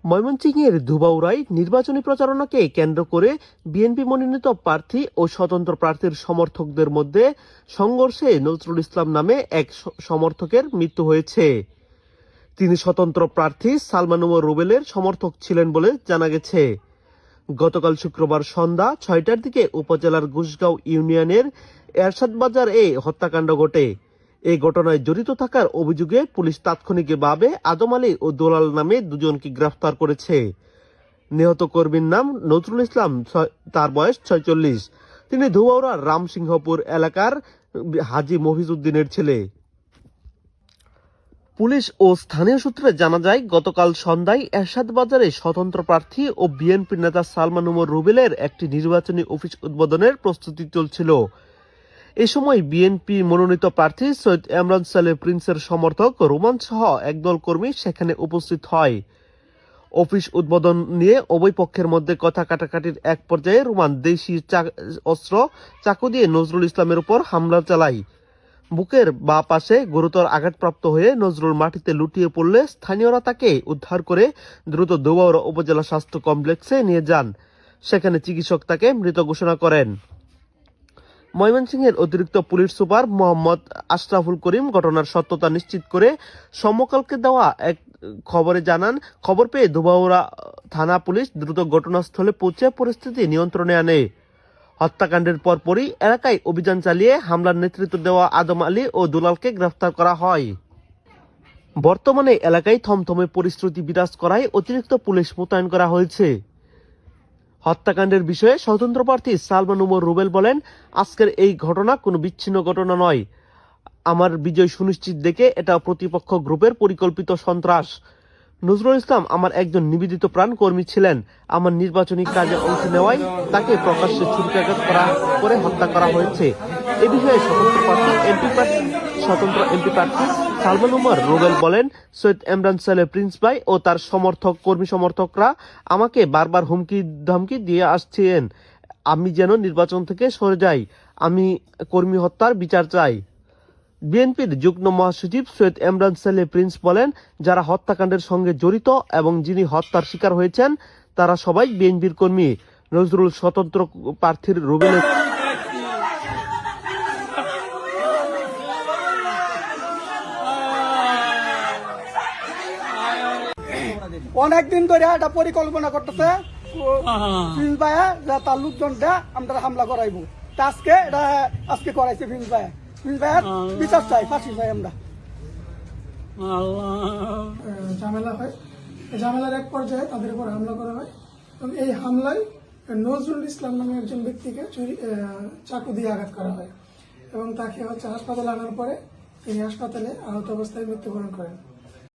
ময়মনসিংহের ধুবাউড়ায় নির্বাচনী প্রচারণাকে কেন্দ্র করে বিএনপি মনোনীত প্রার্থী ও স্বতন্ত্র প্রার্থীর সমর্থকদের মধ্যে সংঘর্ষে নজরুল ইসলাম নামে এক সমর্থকের মৃত্যু হয়েছে। তিনি স্বতন্ত্র প্রার্থী সালমান ওমর রুবেলের সমর্থক ছিলেন বলে জানা গেছে। গতকাল শুক্রবার সন্ধ্যা 6টার দিকে উপজেলার ঘুষগাঁও ইউনিয়নের এরশাদ বাজার হত্যাকাণ্ড ঘটে। এই ঘটনায় জড়িত থাকার অভিযোগে পুলিশ তাৎক্ষণিকভাবে আদম আলী ও দুলাল নামে দুজনকে গ্রেফতার করেছে। নিহত কর্মীর নাম নজরুল ইসলাম, তার বয়স 46। তিনি ধুবাউড়ার রামসিংহপুর এলাকার হাজী মফিজউদ্দিনের ছেলে। পুলিশ ও স্থানীয় সূত্রে জানা যায়, গতকাল সন্ধ্যায় এরশাদ বাজারে স্বতন্ত্র প্রার্থী ও বিএনপি নেতা সালমান ওমর রুবেলের একটি নির্বাচনী অফিস উদ্বোধনের প্রস্তুতি চলছিল। এ সময় বিএনপি মনোনীত প্রার্থী সৈয়দ এমরান সালে প্রিন্সের সমর্থক রোমান সহ একদল কর্মী সেখানে উপস্থিত হয়। অফিস উদ্বোধন নিয়ে উভয় পক্ষের মধ্যে কথা কাটাকাটির এক পর্যায়ে রোমান দেশি অস্ত্র চাকু দিয়ে নজরুল ইসলামের উপর হামলা চালায়। বুকের বাঁ পাশে গুরুতর আঘাতপ্রাপ্ত হয়ে নজরুল মাটিতে লুটিয়ে পড়লে স্থানীয়রা তাকে উদ্ধার করে দ্রুত ধুবাউড়া উপজেলা স্বাস্থ্য কমপ্লেক্সে নিয়ে যান। সেখানে চিকিৎসক তাকে মৃত ঘোষণা করেন। ময়মনসিংহের অতিরিক্ত পুলিশ সুপার মোহাম্মদ আশরাফুল করিম ঘটনার সত্যতা নিশ্চিত করে সমকালকে দেওয়া এক খবরে জানান, খবর পেয়ে ধুবাউড়া থানা পুলিশ দ্রুত ঘটনাস্থলে পৌঁছে পরিস্থিতি নিয়ন্ত্রণে আনে। হত্যাকাণ্ডের পরপরই এলাকায় অভিযান চালিয়ে হামলার নেতৃত্ব দেওয়া আদম আলী ও দুলালকে গ্রেফতার করা হয়। বর্তমানে এলাকায় থমথমে পরিস্থিতি বিরাজ করায় অতিরিক্ত পুলিশ মোতায়েন করা হয়েছে। হত্যাকাণ্ডের বিষয়ে স্বতন্ত্র প্রার্থী সালমান ওমর রুবেল বলেন, আজকের এই ঘটনা কোনো বিচ্ছিন্ন ঘটনা নয়। আমার বিজয় সুনিশ্চিত দেখে এটা প্রতিপক্ষ গ্রুপের পরিকল্পিত সন্ত্রাস। নজরুল ইসলাম আমার একজন নিবেদিত প্রাণ কর্মী ছিলেন। আমার নির্বাচনী কাজে অংশ নেওয়ায় তাকে প্রকাশ্যে ছুরিকাঘাত করে হত্যা করা হয়েছে। এ বিষয়ে স্বতন্ত্র এমপি প্রার্থী সালমান ওমর রুবেল বলেন, সৈয়দ এমরান সালে প্রিন্স ভাই ও তার কর্মী সমর্থকরা আমাকে বারবার হুমকি ধমকি দিয়ে আসছেন আমি যেন নির্বাচন থেকে সরে যাই। আমি কর্মী হত্যার বিচার চাই। বিএনপির যুগ্ম মহাসচিব সৈয়দ এমরান সালে প্রিন্স বলেন, যারা হত্যাকাণ্ডের সঙ্গে জড়িত এবং যিনি হত্যার শিকার হয়েছেন তারা সবাই বিএনপির কর্মী। নজরুল স্বতন্ত্র প্রার্থীর রুবেলের অনেকদিন ধরে এটা পরিকল্পনা করতেছে প্রিন্স ভাইয়া, তার লোকজনটা আমরা হামলা করাইবো। আজকে করাইছে প্রিন্স ভাইয়া। প্রিন্স ভাইয়ার বিচার চাই, ফাঁসি চাই আমরা। ঝামেলা হয়, ঝামেলার এক পর্যায়ে তাদের উপর হামলা করা হয় এবং এই হামলায় নজরুল ইসলাম নামে একজন ব্যক্তিকে চাকু দিয়ে আঘাত করা হয় এবং তাকে হাসপাতালে আনার পরে তিনি হাসপাতালে আহত অবস্থায় মৃত্যুবরণ করেন।